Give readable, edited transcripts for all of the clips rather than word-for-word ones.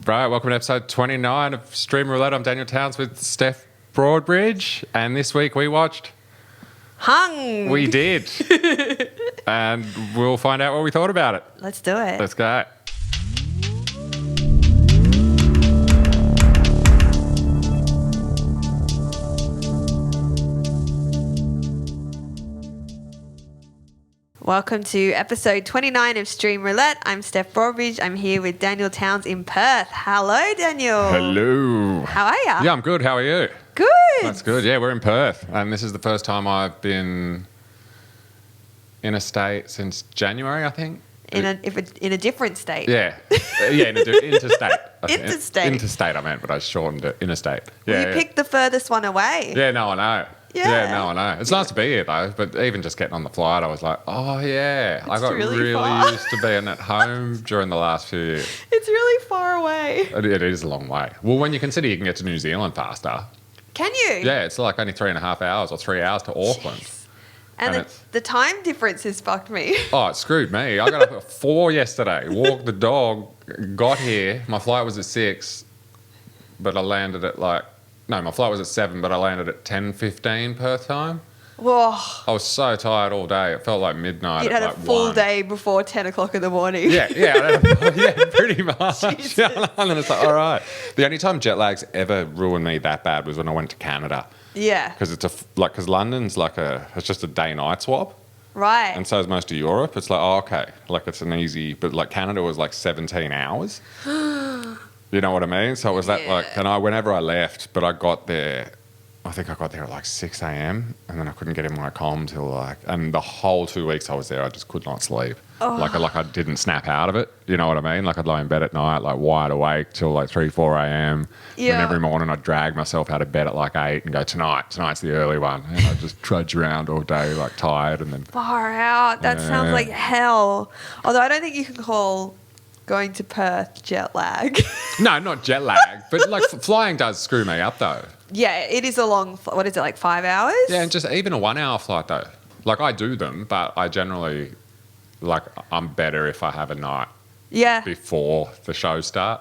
Right, welcome to episode 29 of Stream Roulette. I'm Daniel Towns with Steph Broadbridge, and this week we watched... Hung! We did. And we'll find out what we thought about it. Let's do it. Let's go. Welcome to episode 29 of Stream Roulette. I'm Steph Broadbridge. I'm here with Daniel Towns in Perth. Hello, Daniel. Hello. How are you? Yeah, I'm good. How are you? Good. That's good. Yeah, we're in Perth. And this is the first time I've been in a state since January, I think. In a different state. Yeah. Interstate. Interstate. Interstate, I meant, but I shortened it. Interstate. Well, Yeah, you picked the furthest one away. Yeah, no, I know. Yeah. No, I know. It's nice to be here, though, but even just getting on the flight, I was like, oh, yeah. I got really far. used to being at home during the last few years. It's really far away. It is a long way. Well, when you consider you can get to New Zealand faster. Can you? Yeah, it's like only 3.5 hours or 3 hours to Auckland. Jeez. And And the time difference has fucked me. Oh, it screwed me. I got up at 4 yesterday, walked the dog, got here. My flight was at 6, but I landed at my flight was at 7, but I landed at 10:15 Perth time. Whoa. I was so tired all day. It felt like midnight. You'd at had a full 1. day before 10 o'clock in the morning. Yeah, pretty much. Jesus. And then it's like, all right. The only time jet lag's ever ruined me that bad was when I went to Canada. Yeah. Because London's it's just a day-night swap. Right. And so is most of Europe. It's like, oh, okay. Like, it's an easy... But, Canada was, 17 hours. You know what I mean? So it was whenever I left, but I got there... I think I got there at, 6 a.m. and then I couldn't get in my comm till, And the whole 2 weeks I was there, I just could not sleep. Oh. I didn't snap out of it. You know what I mean? I'd lie in bed at night, wide awake till, 3, 4 a.m. Yeah. And every morning I'd drag myself out of bed at, 8 and go, tonight's the early one. And I'd just trudge around all day, tired, and then... Far out. That sounds like hell. Although I don't think you can call going to Perth jet lag. No, not jet lag, but flying does screw me up though. Yeah, it is a long, what is it, 5 hours? Yeah, and just even a 1 hour flight though. I do them, but I generally, I'm better if I have a night Yeah. before the show start.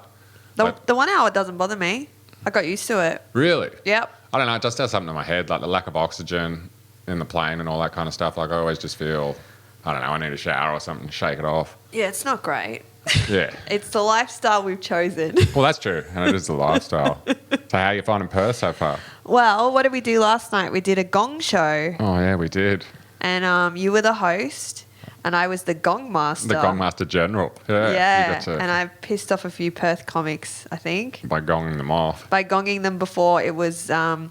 The 1 hour doesn't bother me. I got used to it. Really? Yep. I don't know, it just does something to my head, the lack of oxygen in the plane and all that kind of stuff. I always just feel, I don't know, I need a shower or something to shake it off. Yeah, it's not great. Yeah. It's the lifestyle we've chosen. Well, that's true, and it is the lifestyle. So how are you finding Perth so far? Well, what did we do last night? We did a gong show. Oh, yeah, we did. And you were the host, and I was the gong master. The Gong Master General. Yeah. Yeah, and I pissed off a few Perth comics, I think. By gonging them off. By gonging them before it was... I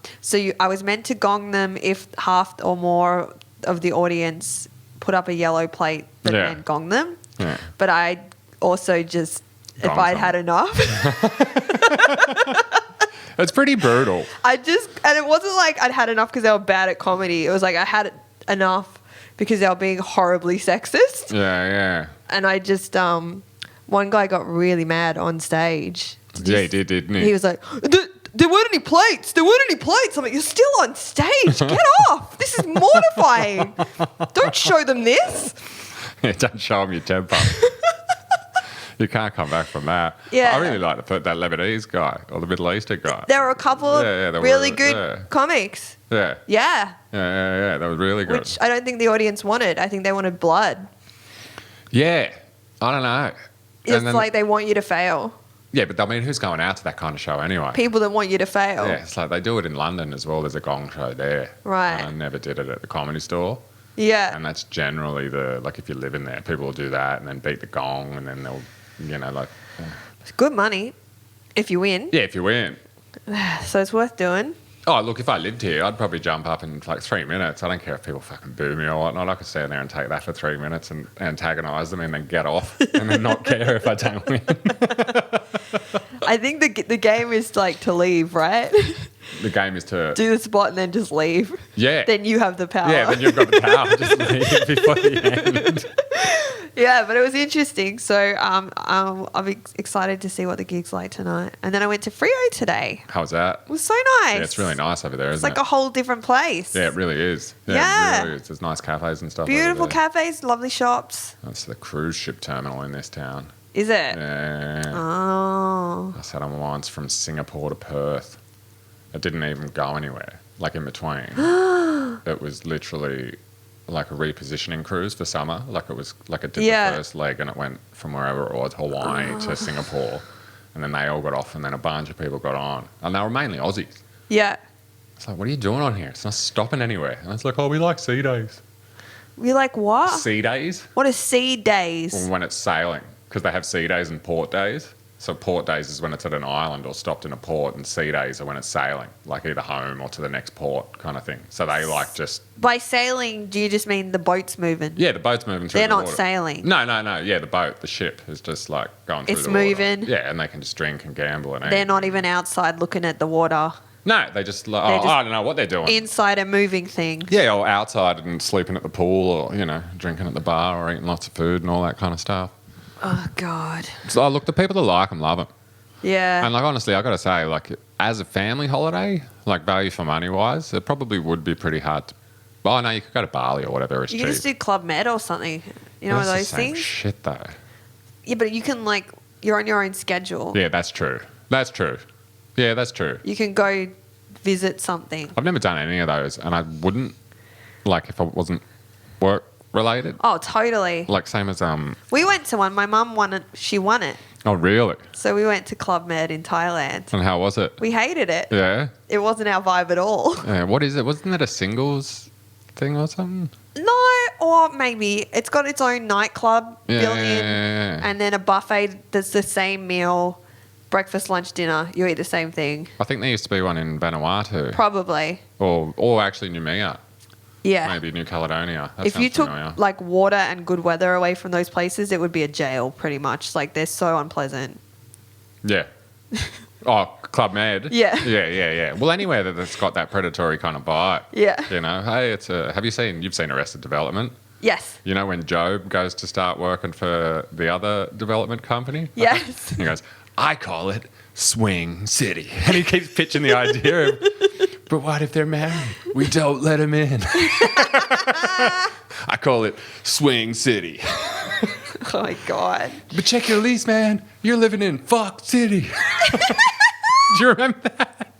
was meant to gong them if half or more of the audience put up a yellow plate that meant gong them. Yeah. But I also just... Gong if I'd them. had enough... It's pretty brutal. And it wasn't like I'd had enough because they were bad at comedy. It was like I had enough because they were being horribly sexist. Yeah. And I just, one guy got really mad on stage. Yeah, he did, didn't he? He was like, there weren't any plates. There weren't any plates. I'm like, you're still on stage. Get off. This is mortifying. Don't show them this. Yeah, don't show him your temper. You can't come back from that. Yeah. I really like that Lebanese guy or the Middle Eastern guy. There were a couple of really good comics. Yeah. Yeah. Yeah. That was really good. Which I don't think the audience wanted. I think they wanted blood. Yeah. I don't know. It's like they want you to fail. Yeah, but I mean, who's going out to that kind of show anyway? People that want you to fail. Yeah, it's like they do it in London as well. There's a gong show there. Right. I never did it at the Comedy Store. Yeah. And that's generally if you live in there, people will do that and then beat the gong and then they'll, It's good money if you win. Yeah, if you win. So it's worth doing. Oh, look, if I lived here, I'd probably jump up in 3 minutes. I don't care if people fucking boo me or whatnot. I could stand there and take that for 3 minutes and antagonise them and then get off and then not care if I don't win. I think the game is to leave, right? The game is to... Do the spot and then just leave. Yeah. Then you have the power. Yeah, then you've got the power. Just leave before the end. Yeah, but it was interesting. So I'm excited to see what the gig's like tonight. And then I went to Frio today. How was that? It was so nice. Yeah, it's really nice over there, isn't it? It's like a whole different place. Yeah, it really is. Yeah. It really is. There's nice cafes and stuff. Beautiful over there. cafes, lovely shops. That's the cruise ship terminal in this town. Is it? Yeah. Oh. I sat on once from Singapore to Perth. It didn't even go anywhere, like in between. It was literally like a repositioning cruise for summer. Like it was like it did the first leg and it went from wherever it was, Hawaii to Singapore. And then they all got off and then a bunch of people got on. And they were mainly Aussies. Yeah. It's like, what are you doing on here? It's not stopping anywhere. And it's like, oh, we like sea days. We like what? Sea days? What are sea days? Well, when it's sailing. Because they have sea days and port days. So port days is when it's at an island or stopped in a port, and sea days are when it's sailing, like either home or to the next port kind of thing. So they like just... By sailing, do you just mean the boat's moving? Yeah, the boat's moving through They're the not water. sailing. No. Yeah, the boat, the ship is just like going through It's the water. moving. Yeah, and they can just drink and gamble and eat. They're not even outside looking at the water. No, they just like, They're just I don't know what they're doing. Inside a moving thing. Yeah, or outside and sleeping at the pool or, you know, drinking at the bar or eating lots of food and all that kind of stuff. Oh, God. So, look, the people that like them love them. Yeah. And, like, honestly, I got to say, like, as a family holiday, like, value for money-wise, it probably would be pretty hard to... Oh, no, you could go to Bali or whatever. It's You cheap. can just do Club Med or something. You know, That's those the same things? shit, though. Yeah, but you can, like, you're on your own schedule. Yeah, that's true. That's true. Yeah, that's true. You can go visit something. I've never done any of those, and I wouldn't, like, if I wasn't work-related. Oh, totally. Like, same as... We went to one. My mum won it. She won it. Oh, really? So we went to Club Med in Thailand. And how was it? We hated it. Yeah? It wasn't our vibe at all. Yeah, what is it? Wasn't it a singles thing or something? No, or maybe it's got its own nightclub built in, Yeah. and then a buffet that's the same meal, breakfast, lunch, dinner. You eat the same thing. I think there used to be one in Vanuatu. Probably. Or actually Noumea. Yeah. Maybe New Caledonia. That If you sounds took familiar. like water and good weather away from those places, it would be a jail pretty much. Like they're so unpleasant. Yeah. Oh, Club Med. Yeah. Yeah. Well, anywhere that's got that predatory kind of vibe. Yeah. You know, hey, you've seen Arrested Development? Yes. You know when Job goes to start working for the other development company? Yes. He goes, I call it Swing City. And he keeps pitching the idea of, but what if they're married? We don't let them in. I call it Swing City. Oh my God. But check your lease, man. You're living in Fuck City. Do you remember that?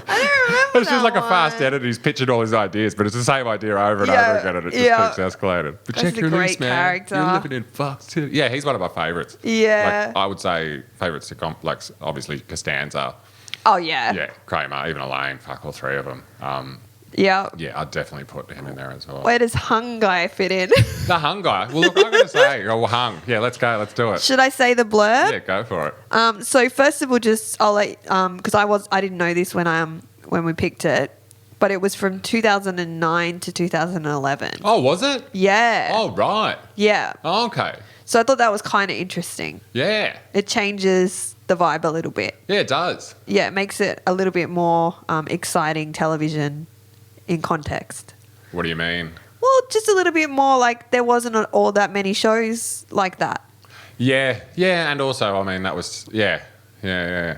I don't remember It's just like a that fast one. edit. He's pitching all his ideas, but it's the same idea over and Yeah, over again, and it just keeps escalating. But That's check a your great lease, man. character. You're living in Fuck City. Yeah, he's one of my favourites. Yeah. Like, I would say favourites to like obviously Costanza. Oh yeah. Yeah, Kramer, even Elaine. Fuck, all three of them. Yeah. Yeah, I'd definitely put him in there as well. Where does Hung Guy fit in? The Hung guy. Well, look, I'm going to say, Hung. Yeah, let's go. Let's do it. Should I say the blurb? Yeah, go for it. So first of all, I'll let because I didn't know this when we picked it, but it was from 2009 to 2011. Oh, was it? Yeah. Oh, right. Yeah. Oh, okay. So I thought that was kind of interesting. Yeah. It changes the vibe a little bit. Yeah, it does. Yeah, it makes it a little bit more exciting television in context. What do you mean? Well, just a little bit more like there wasn't all that many shows like that. Yeah, and also, I mean, that was, yeah. Yeah.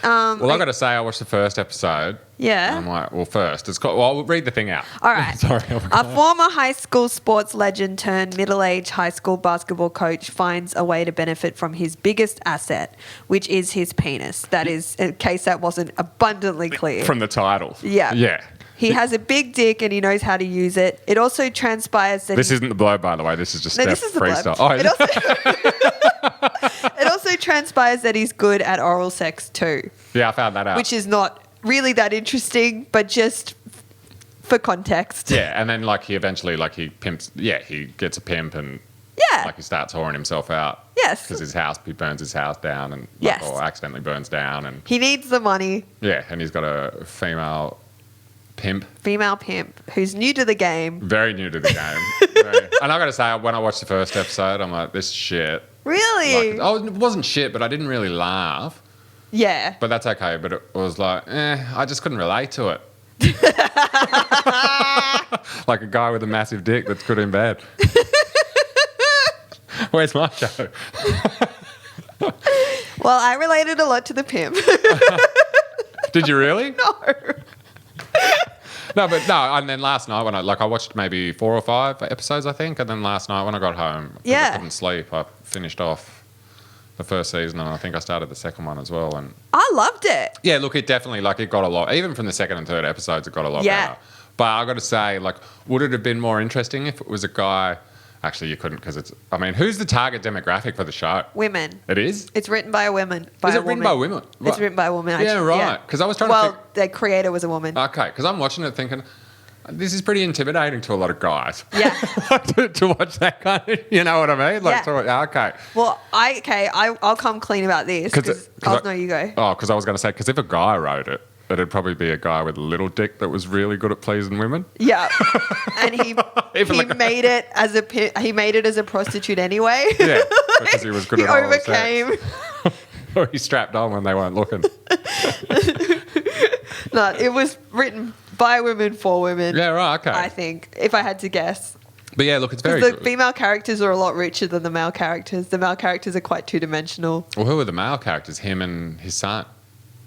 Well, I got to say, I watched the first episode. Yeah. I'm like, well, first, it's got, well, I'll read the thing out. All right. Sorry. A former high school sports legend turned middle-aged high school basketball coach finds a way to benefit from his biggest asset, which is his penis. That is, in case that wasn't abundantly clear. From the title. Yeah. Yeah. He has a big dick and he knows how to use it. It also transpires that This isn't the blurb, by the way. This is just No, Steph this is the freestyle. blurb. Oh, is It also transpires that he's good at oral sex too, yeah, I found that out. which is not really that interesting, but just for context. Yeah, and then like he eventually he pimps. Yeah, he gets a pimp and Yeah. like he starts whoring himself out. Yes. Because he burns his house down and Yes. or accidentally burns down and He needs the money. yeah, and he's got a female pimp, Female pimp who's new to the game. very new to the game. And I got to say, when I watched the first episode, I'm like, this shit. Really? It wasn't shit, but I didn't really laugh. Yeah. But that's okay. But it was like, I just couldn't relate to it. Like a guy with a massive dick that's good in bed. Where's my show? Well, I related a lot to the pimp. Did you really? No. No, and then last night when I watched maybe 4 or 5 episodes, I think, and then last night when I got home, 'cause Yeah. I couldn't sleep, I finished off the first season, and I think I started the second one as well. And I loved it. yeah, look, it definitely, like, it got a lot, even from the second and third episodes, it got a lot better. But I got to say, like, would it have been more interesting if it was a guy? Actually, you couldn't, because who's the target demographic for the show? Women. It is? It's written by a woman. Is it written by women? It's written by a woman. Yeah, right. Because I was trying to think. Well, the creator was a woman. Okay, because I'm watching it thinking, this is pretty intimidating to a lot of guys. Yeah. to watch that kind of, you know what I mean? Like, Yeah. Okay. Well, I'll come clean about this because no, you go. Oh, because I was going to say, because if a guy wrote it, it'd probably be a guy with a little dick that was really good at pleasing women. Yeah, and he made it as a prostitute anyway. Yeah, because he was good at oral sex. He overcame. Or he strapped on when they weren't looking. No, it was written by women for women. Yeah, right. Okay. I think, if I had to guess. But yeah, look, it's very The good. female characters are a lot richer than the male characters. The male characters are quite two-dimensional. Well, who are the male characters? Him and his son.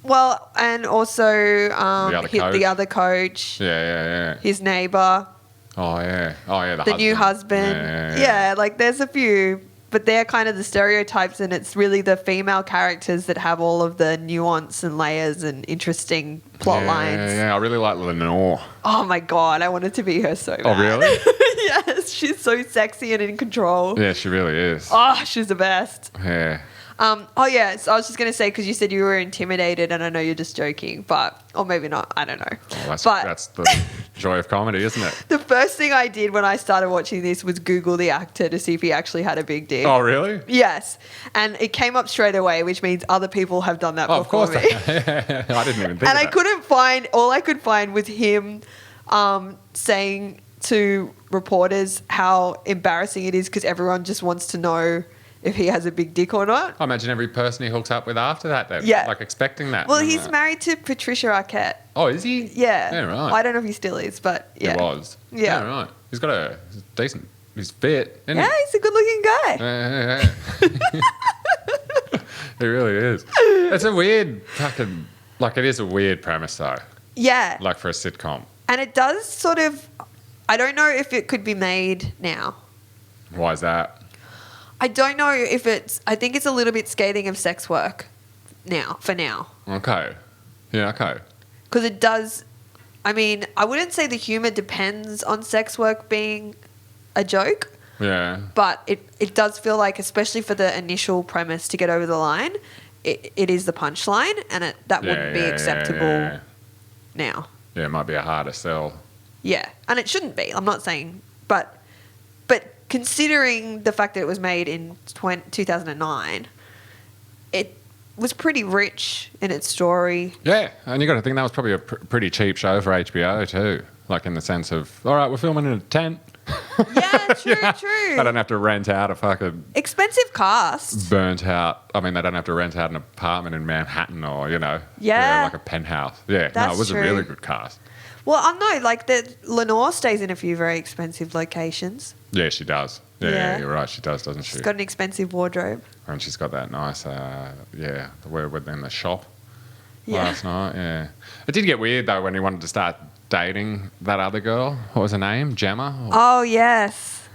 Well, and also the other coach. Yeah. His neighbour. Oh yeah. The new husband. Yeah, like there's a few, but they're kind of the stereotypes, and it's really the female characters that have all of the nuance and layers and interesting plot lines. Yeah, I really like Lenore. Oh my God, I wanted to be her so bad. Oh, really? Yes, she's so sexy and in control. Yeah, she really is. Oh, she's the best. Yeah. Oh yeah, so I was just going to say, because you said you were intimidated, and I know you're just joking, or maybe not, I don't know. Well, that's the joy of comedy, isn't it? The first thing I did when I started watching this was Google the actor to see if he actually had a big dick. Oh, really? Yes. And it came up straight away, which means other people have done that before of course. me. I didn't even think And of I that. couldn't find, all I could find was him saying to reporters how embarrassing it is because everyone just wants to know if he has a big dick or not. I imagine every person he hooks up with after that, they're Yeah. like expecting that. Well, he's married to Patricia Arquette. Oh, is he? Yeah. Yeah, right. I don't know if he still is, but yeah. He was. Yeah. Right. He's got he's decent, he's fit, isn't Yeah, he's a good looking guy. he? He really is. It's a weird fucking, like, it is a weird premise though. Yeah. Like for a sitcom. And it does sort of, I don't know if it could be made now. Why is that? I don't know if I think it's a little bit scathing of sex work for now. Okay. Yeah, okay. Because it does, I mean, I wouldn't say the humour depends on sex work being a joke, Yeah. but it does feel like, especially for the initial premise to get over the line, it is the punchline, and that wouldn't be acceptable now. Yeah, it might be a harder sell. Yeah, and it shouldn't be. I'm not saying, but considering the fact that it was made in 2009, it was pretty rich in its story. Yeah, and you got to think that was probably a pretty cheap show for HBO too. Like in the sense of, all right, we're filming in a tent. Yeah, true. They don't have to rent out a fucking Expensive cast. burnt out. I mean, they don't have to rent out an apartment in Manhattan or, Yeah. like a penthouse. Yeah, That's it was true. a really good cast. Well, I know, like Lenore stays in a few very expensive locations. Yeah, she does. Yeah, you're right. She does, doesn't she? She's got an expensive wardrobe. And she's got that nice, we're in the shop last night. Yeah, it did get weird though when he wanted to start dating that other girl. What was her name? Gemma. Oh yes.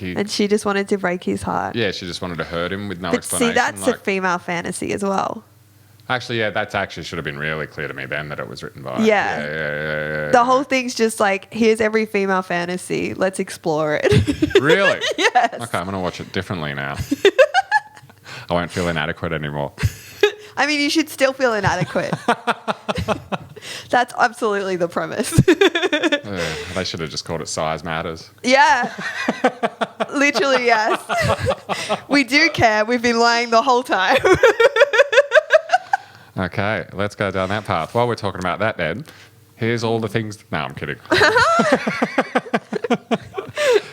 And she just wanted to break his heart. Yeah, she just wanted to hurt him with no But explanation. see, that's a female fantasy as well. Actually, yeah, that's actually should have been really clear to me then that it was written by. Yeah. Yeah. The whole thing's just like, here's every female fantasy. Let's explore it. Really? Yes. Okay, I'm gonna watch it differently now. I won't feel inadequate anymore. I mean, you should still feel inadequate. That's absolutely the premise. They should have just called it Size Matters. Yeah. Literally, yes. We do care. We've been lying the whole time. Okay, let's go down that path. While we're talking about that then, here's all the things... No, I'm kidding.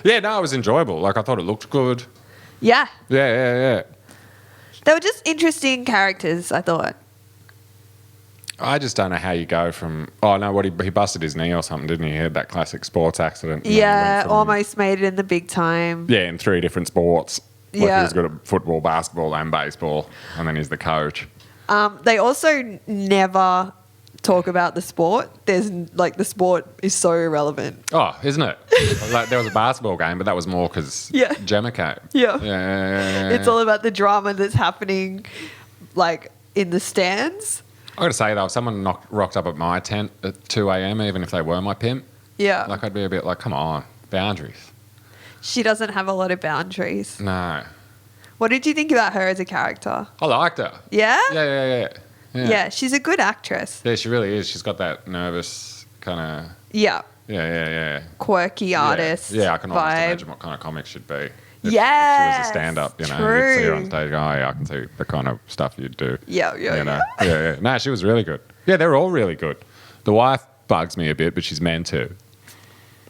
Yeah, no, it was enjoyable. Like, I thought it looked good. Yeah. Yeah. They were just interesting characters, I thought. I just don't know how you go from... Oh, no, he busted his knee or something, didn't he? He had that classic sports accident. And Yeah, almost made it in the big time. Yeah, in 3 different sports. Like Yeah. he was good at football, basketball and baseball. And then he's the coach. They also never talk about the sport, there's like the sport is so irrelevant. Oh, isn't it? Like there was a basketball game, but that was more because Yeah. Gemma came. Yeah. It's all about the drama that's happening like in the stands. I got to say though, if someone rocked up at my tent at 2 a.m, even if they were my pimp, Yeah. like I'd be a bit like, come on, boundaries. She doesn't have a lot of boundaries. No. What did you think about her as a character? I liked her. Yeah? Yeah, She's a good actress. Yeah, she really is. She's got that nervous kind of... Yeah. Yeah. Quirky artist. Yeah, I can almost vibe. imagine what kind of comic she'd be. If she Yes, was a stand-up, you know. true. You'd see her on stage, oh, yeah, I can see the kind of stuff you'd do. Yeah. Yeah. No, she was really good. Yeah, they're all really good. The wife bugs me a bit, but she's meant to.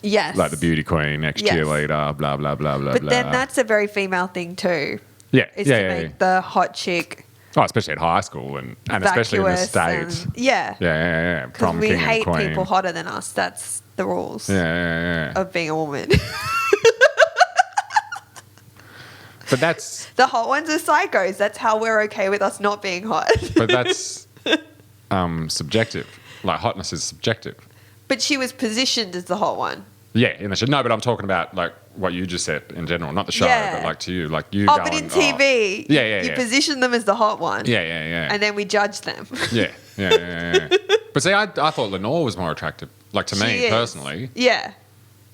Yes. Like the beauty queen, ex-cheerleader, blah, blah, blah, blah, But blah. then that's a very female thing too. Yeah, Is to make the hot chick Oh, especially at high school and especially in the vacuous States. and- yeah. Yeah. Because Prom we king hate and queen. people hotter than us. That's the rules Yeah. of being a woman. But that's The hot ones are psychos. That's how we're okay with us not being hot. but that's subjective. Like hotness is subjective. But she was positioned as the hot one. Yeah, in the show. No, but I'm talking about like what you just said in general, not the show, Yeah. but like to you, like you. Oh, going, but in TV, Yeah. you position them as the hot one. Yeah. And then we judge them. Yeah. But see, I thought Lenore was more attractive. Like to She me is. personally, Yeah.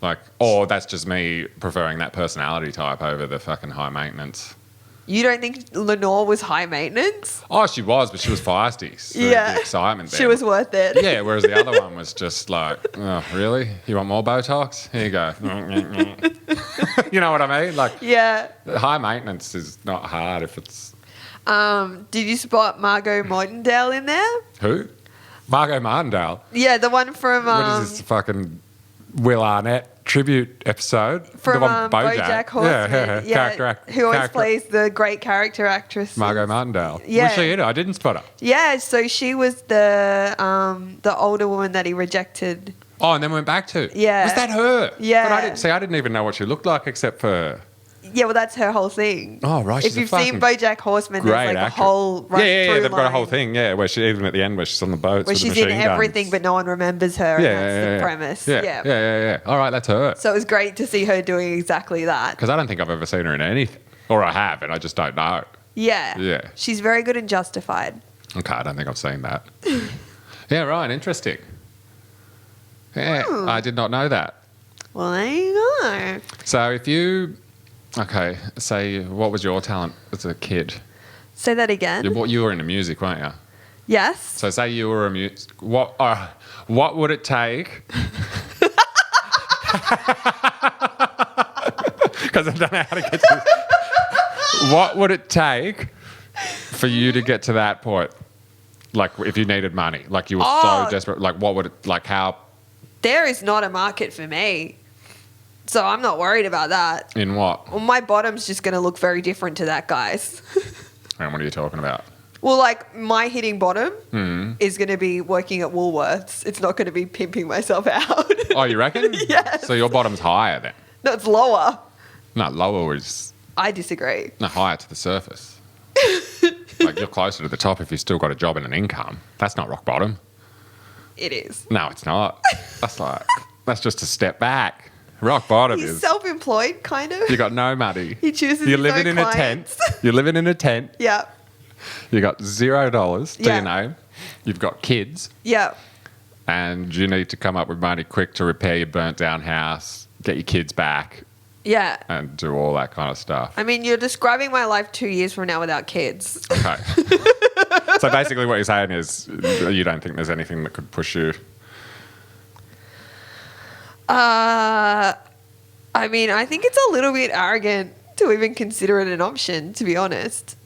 like, or that's just me preferring that personality type over the fucking high maintenance. You don't think Lenore was high maintenance? Oh, she was, but she was feisty. So Yeah. the excitement there. She was worth it. Yeah, whereas the other one was just like, oh, really? You want more Botox? Here you go. You know what I mean? Like, Yeah. high maintenance is not hard if it's... Did you spot Margot Martindale in there? Who? Margot Martindale. Yeah, the one from What is this fucking Will Arnett tribute episode? from the one BoJack Horseman. Who always plays the great character actress. Margot Martindale. Yeah. Was she in it? I didn't spot her. Yeah, so she was the older woman that he rejected. Oh, and then went back to. Yeah. Was that her? Yeah. But I didn't even know what she looked like except for. Yeah, well, that's her whole thing. Oh, right. If She's a you've seen fucking BoJack Horseman, great there's like actress. a whole run Yeah. through They've got a line whole thing. Yeah, where she even at the end where she's on the boats where with she's the in machine everything, guns. but no one remembers her. And that's the premise. Yeah. All right, that's her. So it was great to see her doing exactly that. Because I don't think I've ever seen her in anything, or I have, and I just don't know. Yeah. Yeah. She's very good and Justified. Okay, I don't think I've seen that. Yeah, right. Interesting. Yeah, I did not know that. Well, there you go. So if you, okay, say what was your talent as a kid? Say that again. You were into music, weren't you? Yes. So say you were a what would it take? Because I don't know how to get to this. What would it take for you to get to that point? Like if you needed money, like you were so desperate, like what would it, like how? There is not a market for me. So I'm not worried about that. In what? Well, my bottom's just going to look very different to that guy's. And what are you talking about? Well, like my hitting bottom is going to be working at Woolworths. It's not going to be pimping myself out. Oh, you reckon? Yes. So your bottom's higher then? No, it's lower. No, lower is I disagree. no higher to the surface. Like you're closer to the top if you've still got a job and an income. That's not rock bottom. It is. No, it's not. That's just a step back. Rock bottom He's is self-employed, kind of. you got no money. He chooses You're his living own in clients. a tent. You're living in a tent. Yeah. You got $0 to Yeah. your name. You've got kids, Yeah. and you need to come up with money quick to repair your burnt down house, get your kids back, Yeah. and do all that kind of stuff. I mean, you're describing my life 2 years from now without kids. Okay. So basically, what you're saying is you don't think there's anything that could push you. I mean, I think it's a little bit arrogant to even consider it an option, to be honest.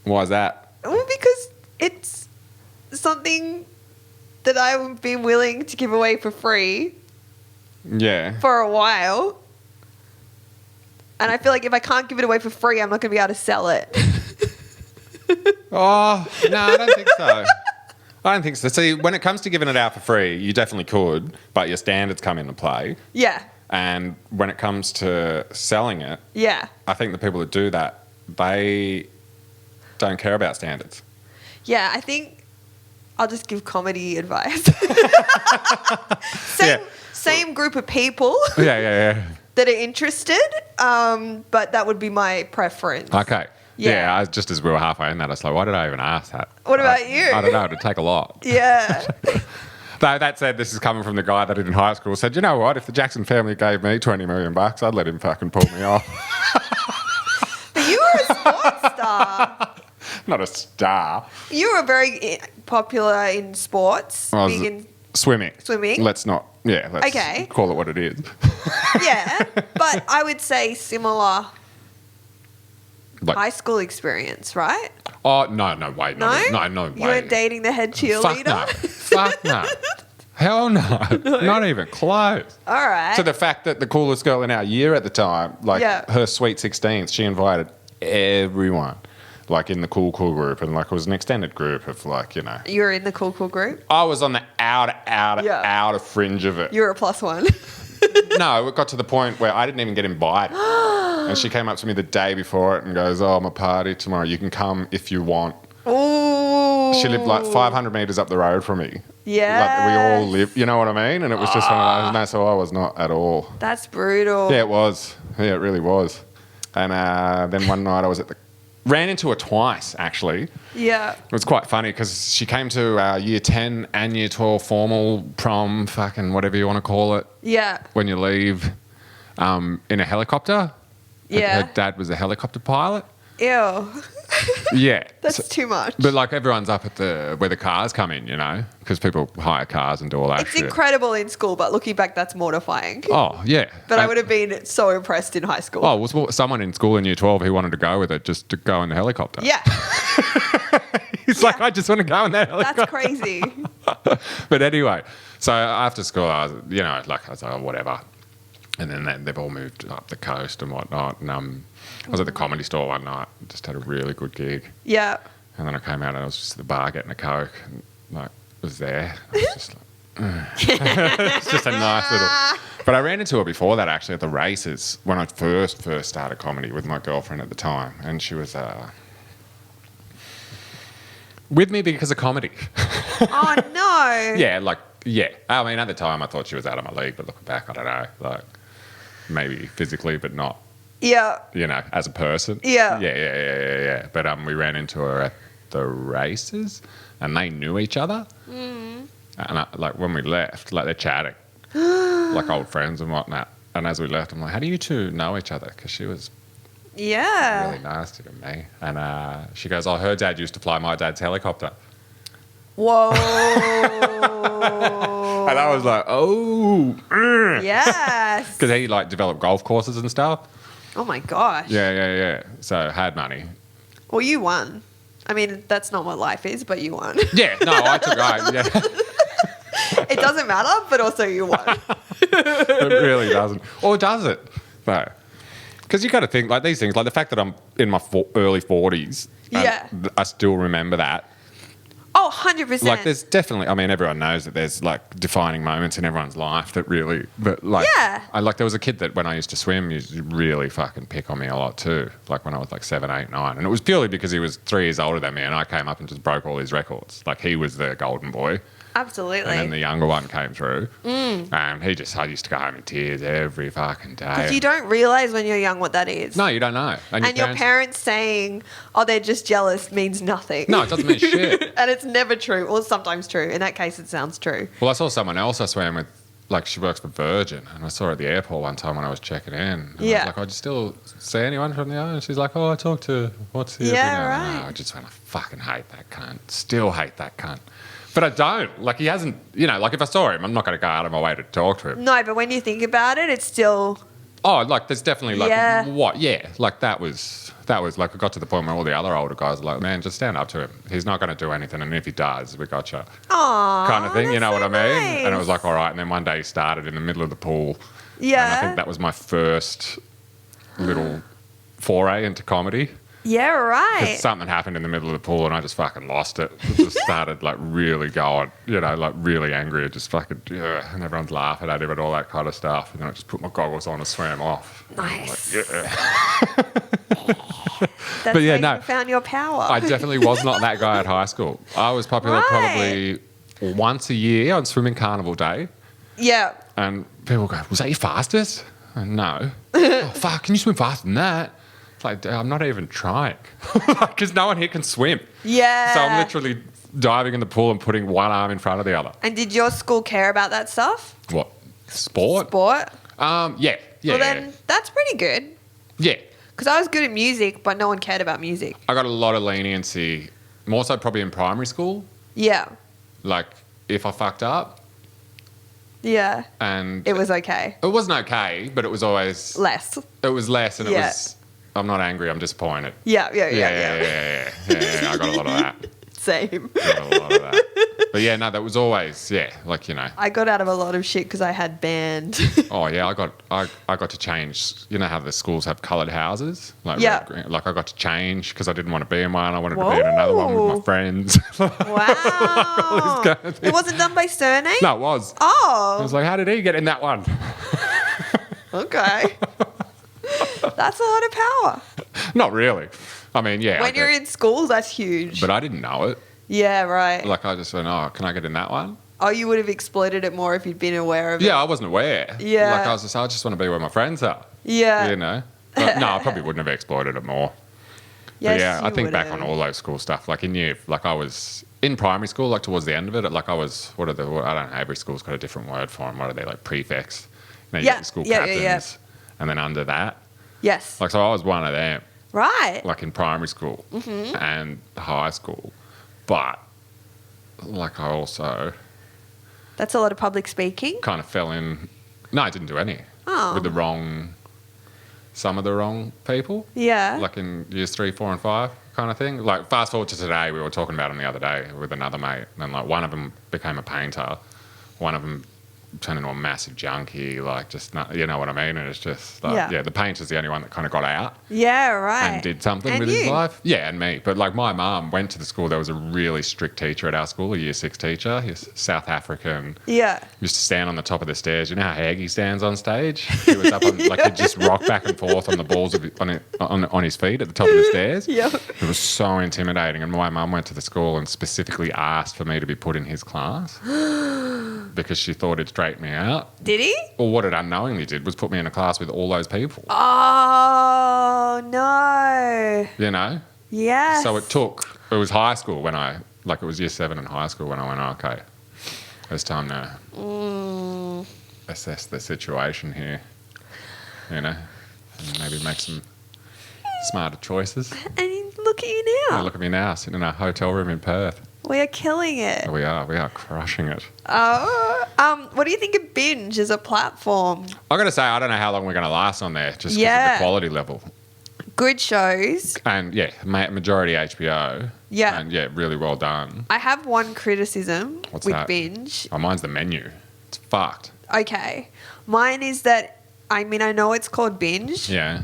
Why is that? Well, because it's something that I've been willing to give away for free Yeah. for a while. And I feel like if I can't give it away for free, I'm not going to be able to sell it. Oh, no, I don't think so. I don't think so. See, when it comes to giving it out for free, you definitely could, but your standards come into play. Yeah. And when it comes to selling it, Yeah. I think the people that do that, they don't care about standards. Yeah, I think I'll just give comedy advice. Yeah. Same group of people Yeah. that are interested, but that would be my preference. Okay. Yeah. Just as we were halfway in that, I was like, why did I even ask that? What about you? I don't know. It'd take a lot. Yeah. Though that said, this is coming from the guy that in high school said, you know what? If the Jackson family gave me $20 million, I'd let him fucking pull me off. But you were a sports star. Not a star. You were very popular in sports. I was Big in swimming. swimming. Let's Okay. call it what it is. Yeah, but I would say similar Like, high school experience, right? oh, no way. No? No way. You weren't dating the head cheerleader? Fuck no. Hell no. Not even close. All right. So the fact that the coolest girl in our year at the time, like Yeah. her sweet 16th, she invited everyone, like in the cool group, and like it was an extended group of like, you know. You were in the cool group? I was on the Yeah. outer fringe of it. You were a +1. No, it got to the point where I didn't even get invited. And she came up to me the day before it and goes, oh, I'm a party tomorrow. You can come if you want. Ooh. She lived like 500 metres up the road from me. Yeah. Like we all live, you know what I mean? And it was just one of those, no, so I was not at all. That's brutal. Yeah, it was. Yeah, it really was. And then one night I was ran into her twice, actually. Yeah. It was quite funny because she came to our year 10 and year 12 formal prom, fucking whatever you want to call it, Yeah. when you leave in a helicopter. Yeah. Her dad was a helicopter pilot. Ew. Yeah. That's too much. But like everyone's up at where the cars come in, you know, because people hire cars and do all that It's shit. incredible in school, but looking back, that's mortifying. Oh, yeah. But I would have been so impressed in high school. Oh, was someone in school in year 12 who wanted to go with it just to go in the helicopter. Yeah. He's like, I just want to go in that helicopter. That's crazy. But anyway, so after school, I was, you know, like I was like, oh, whatever. And then they've all moved up the coast and whatnot. And I was at the Comedy Store one night, just had a really good gig. Yeah. And then I came out and I was just at the bar getting a Coke and like was there. I was just like, it's just a nice little. But I ran into her before that actually at the races when I first started comedy with my girlfriend at the time. And she was with me because of comedy. Oh, no. Yeah. I mean, at the time I thought she was out of my league, but looking back, I don't know. Like maybe physically, but not. Yeah. You know, as a person. Yeah. Yeah. But we ran into her at the races, and they knew each other. Mm. And like when we left, like they're chatting, like old friends and whatnot. And as we left, I'm like, how do you two know each other? Because she was Yeah. really nasty to me. And she goes, oh, her dad used to fly my dad's helicopter. Whoa. And I was like, oh. Yes. Because he like developed golf courses and stuff. Oh my gosh. Yeah. So had money. Well, you won. I mean, that's not what life is, but you won. Yeah, no, I took yeah. It doesn't matter, but also you won. It really doesn't. Or does it? No. Because you got to think, like these things, like the fact that I'm in my early 40s. Yeah. I still remember that. Oh, 100%. Like there's definitely, I mean, everyone knows that there's like defining moments in everyone's life that really, but like, Yeah. there was a kid that when I used to swim used to really fucking pick on me a lot too. Like when I was like 7, 8, 9. And it was purely because he was 3 years older than me and I came up and just broke all his records. Like he was the golden boy. Absolutely. And then the younger one came through. And I used to go home in tears every fucking day. Because you don't realise when you're young what that is. No, you don't know. And your parents saying, oh, they're just jealous means nothing. No, it doesn't mean shit. And it's never true, or sometimes true. In that case, it sounds true. Well, I saw someone else I swam with, like she works for Virgin, and I saw her at the airport one time when I was checking in. And I was like, oh, do you still see anyone from the island? And she's like, oh, I talked to, what's the... Yeah, right. No, I just want to fucking hate that cunt. Still hate that cunt. But I don't. Like, he hasn't, you know, like if I saw him, I'm not going to go out of my way to talk to him. No, but when you think about it, it's still... Oh, like there's definitely like, Yeah. what? Yeah, like that was like, it got to the point where all the other older guys were like, man, just stand up to him. He's not going to do anything. And if he does, we got you. Aww, Kind of thing, you know that's what so I mean? nice. And it was like, all right. And then one day he started in the middle of the pool. Yeah. And I think that was my first little foray into comedy. Yeah, 'Cause right. something happened in the middle of the pool and I just fucking lost it. It just started like really going, you know, like really angry. It just fucking, and everyone's laughing at him and all that kind of stuff. And then I just put my goggles on and swam off. Nice. Like, yeah. That's But yeah, how no. you found your power. I definitely was not that guy at high school. I was popular probably once a year on swimming carnival day. Yeah. And people go, was that your fastest? And no. Oh, fuck, can you swim faster than that? It's like, I'm not even trying. Because no one here can swim. Yeah. So I'm literally diving in the pool and putting one arm in front of the other. And did your school care about that stuff? What? Sport? Sport? Yeah. Well, then that's pretty good. Yeah. Because I was good at music, but no one cared about music. I got a lot of leniency, more so probably in primary school. Yeah. Like, if I fucked up. Yeah. And it was okay. It wasn't okay, but it was always... Less. It was less, and it Yeah. was... I'm not angry, I'm disappointed. Yeah. I got a lot of that. Same. Got a lot of that. But yeah, no, that was always, like, you know. I got out of a lot of shit because I had band. Oh yeah, I got to change. You know how the schools have coloured houses, like Yeah. red, green. Like I got to change because I didn't want to be in one. I wanted to be in another one with my friends. Wow. It wasn't done by surname? No, it was. I Oh, was like, how did he get in that one? okay. That's a lot of power. Not really. I mean, yeah. When you're in school, that's huge. But I didn't know it. Yeah, right. Like I just went, oh, can I get in that one? Oh, you would have exploited it more if you'd been aware of it. Yeah, I wasn't aware. Yeah. Like I just want to be where my friends are. Yeah. You know. But no, I probably wouldn't have exploited it more. Yes, But yeah, I you think back would've. on all those school stuff. Like I was in primary school, like towards the end of it. Like I don't know. Every school's got a different word for them. What are they, like prefects? You know, you Yeah, get your school yeah, captains, yeah. and then under that, Yes. like so, I was one of them. Right. Like in primary school and high school, but like I also That's a lot of public speaking. kind of fell in. No, I didn't do any Oh. with some of the wrong people. Yeah. Like in years 3, 4, and 5 kind of thing. Like fast forward to today, we were talking about them the other day with another mate, and like one of them became a painter, one of them turned into a massive junkie, like just not, you know what I mean? And it's just like, Yeah. the painter's the only one that kind of got out Yeah, right. and did something And with his you. life. Yeah, and me. But like my mum went to the school. There was a really strict teacher at our school, a year 6 teacher. He's South African. Yeah. Used to stand on the top of the stairs. You know how Haggy stands on stage? He was up on, like he'd just rock back and forth on the balls of on his feet at the top of the stairs. Yep. It was so intimidating. And my mum went to the school and specifically asked for me to be put in his class because she thought it'd straighten me out. Did he? Or what it unknowingly did was put me in a class with all those people. Oh, no. You know? Yes. So it was high school when it was year 7 in high school when I went, okay, it's time to assess the situation here, you know, and maybe make some smarter choices. And look at you now. Look at me now, sitting in a hotel room in Perth. We are killing it. We are crushing it. What do you think of Binge as a platform? I got to say, I don't know how long we're going to last on there, just because Yeah. of the quality level. Good shows. And yeah, majority HBO. Yeah. And yeah, really well done. I have one criticism What's with that? Binge. Oh, mine's the menu. It's fucked. Okay. Mine is that, I mean, I know it's called Binge, Yeah.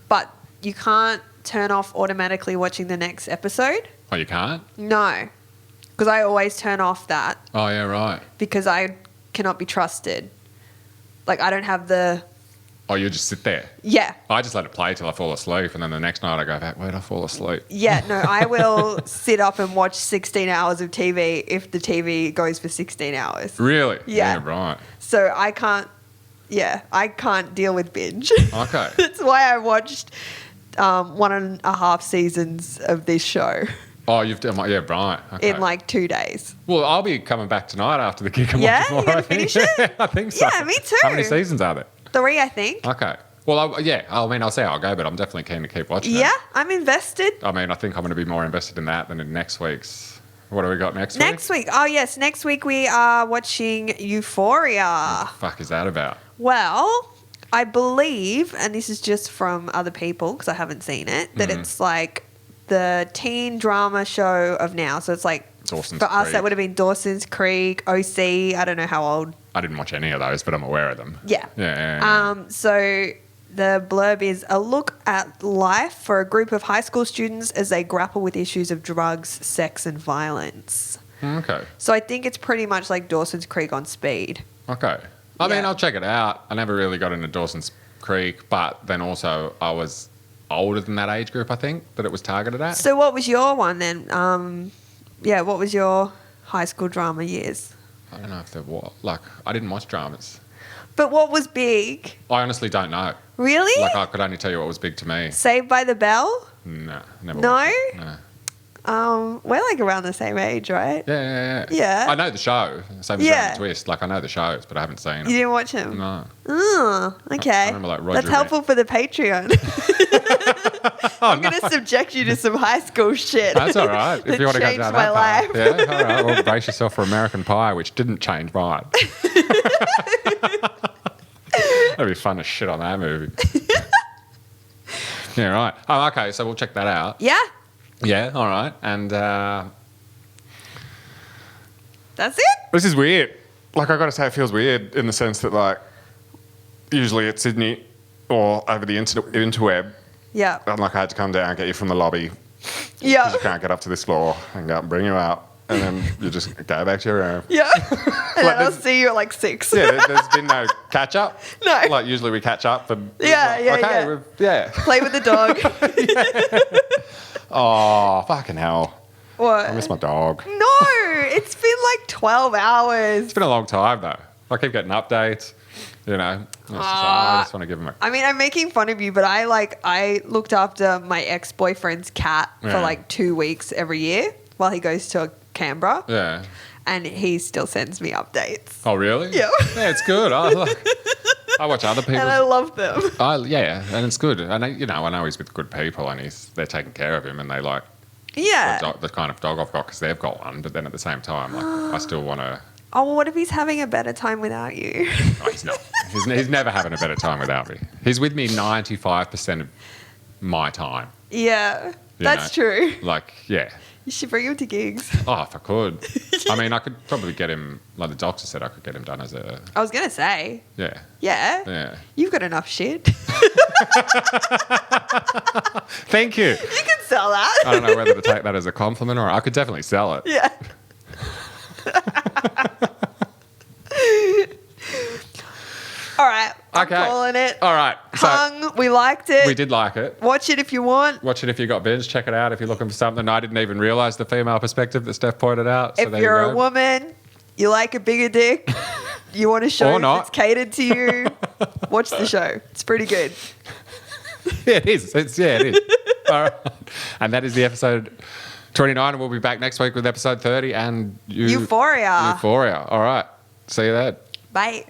but you can't turn off automatically watching the next episode. Oh, you can't? No. Because I always turn off that Oh, yeah, right. because I cannot be trusted. Like, I don't have the... Oh, you just sit there. Yeah. I just let it play till I fall asleep, and then the next night I go back, where'd I fall asleep? Yeah, no, I will sit up and watch 16 hours of TV if the TV goes for 16 hours. Really? Yeah. Right. So I can't deal with Binge. Okay. That's why I watched 1.5 seasons of this show Oh, you've done, yeah, right. Okay. in like 2 days. Well, I'll be coming back tonight after the gig and Yeah? watching more. You gonna I think. finish it? I think so. Yeah, me too. How many seasons are there? 3, I think. Okay. Well, I'll say I'll go, but I'm definitely keen to keep watching it. Yeah, I'm invested. I mean, I think I'm going to be more invested in that than in next week's. What do we got next week? Next week. Oh, yes. Next week we are watching Euphoria. What the fuck is that about? Well, I believe, and this is just from other people because I haven't seen it, that it's like the teen drama show of now. So it's like, Dawson's for us, Creek. that would have been Dawson's Creek, OC. I don't know how old. I didn't watch any of those, but I'm aware of them. Yeah. Yeah. So the blurb is a look at life for a group of high school students as they grapple with issues of drugs, sex, and violence. Okay. So I think it's pretty much like Dawson's Creek on speed. Okay. I mean, Yeah. I'll check it out. I never really got into Dawson's Creek, but then also I older than that age group, I think, that it was targeted at. So what was your one then? What was your high school drama years? I don't know if there was. Like, I didn't watch dramas. But what was big? I honestly don't know. Really? Like, I could only tell you what was big to me. Saved by the Bell? No, never No? watched it. No? We're like around the same age, right? Yeah. Yeah. I know the show. Same as Random Twist. Like, I know the shows, but I haven't seen You them. didn't watch him? No. Oh, okay. I remember, like, Roger That's helpful for the Patreon. I'm going to subject you to some high school shit. That's all right. If that you want to go changed down my that life. path. Yeah, all right. Well, brace yourself for American Pie, which didn't change mine. That'd be fun to shit on that movie. Yeah, right. Oh, okay. So we'll check that out. Yeah, Yeah, all right. And that's it. this is weird. Like, I got to say, it feels weird in the sense that, like, usually at Sydney or over the interweb, Yeah. I'm like, I had to come down and get you from the lobby. Yeah. You can't get up to this floor and go up and bring you out. And then you just go back to your room. Yeah. And then I'll see you at like 6. Yeah, there's been no catch up. No. Like, usually we catch up. And Yeah, like, yeah, okay, yeah. yeah. Play with the dog. Oh, fucking hell. What? I miss my dog. No, it's been like 12 hours. It's been a long time, though. I keep getting updates, you know. It's just like, I just want to give him a... I mean, I'm making fun of you, but I looked after my ex-boyfriend's cat for Yeah. like 2 weeks every year while he goes to Canberra. Yeah. And he still sends me updates. Oh, really? Yeah. Yeah, it's good. I watch other people. And I love them. Yeah, and it's good. And I know he's with good people, and they're taking care of him, and they like Yeah. the kind of dog I've got because they've got one. But then at the same time, like, I still want to. Oh, well, what if he's having a better time without you? No, he's not. He's never having a better time without me. He's with me 95% of my time. Yeah, you that's know? true. Like, yeah. You should bring him to gigs. Oh, if I could. I mean, I could probably get him, like the doctor said, I could get him done as a... I was going to say. Yeah. Yeah. Yeah. You've got enough shit. Thank you. You can sell that. I don't know whether to take that as a compliment or I could definitely sell it. Yeah. All right. I'm Okay. calling it. All right. So Hung. We liked it. we did like it. Watch it if you want. Watch it if you got Binge. Check it out if you're looking for something. I didn't even realise the female perspective that Steph pointed out. So If there you're you a go. woman, you like a bigger dick, you want a show Or not. that's catered to you, watch the show. It's pretty good. Yeah, it is. It is. All right. And that is the episode 29. And we'll be back next week with episode 30 and Euphoria. Euphoria. All right. See you then. Bye.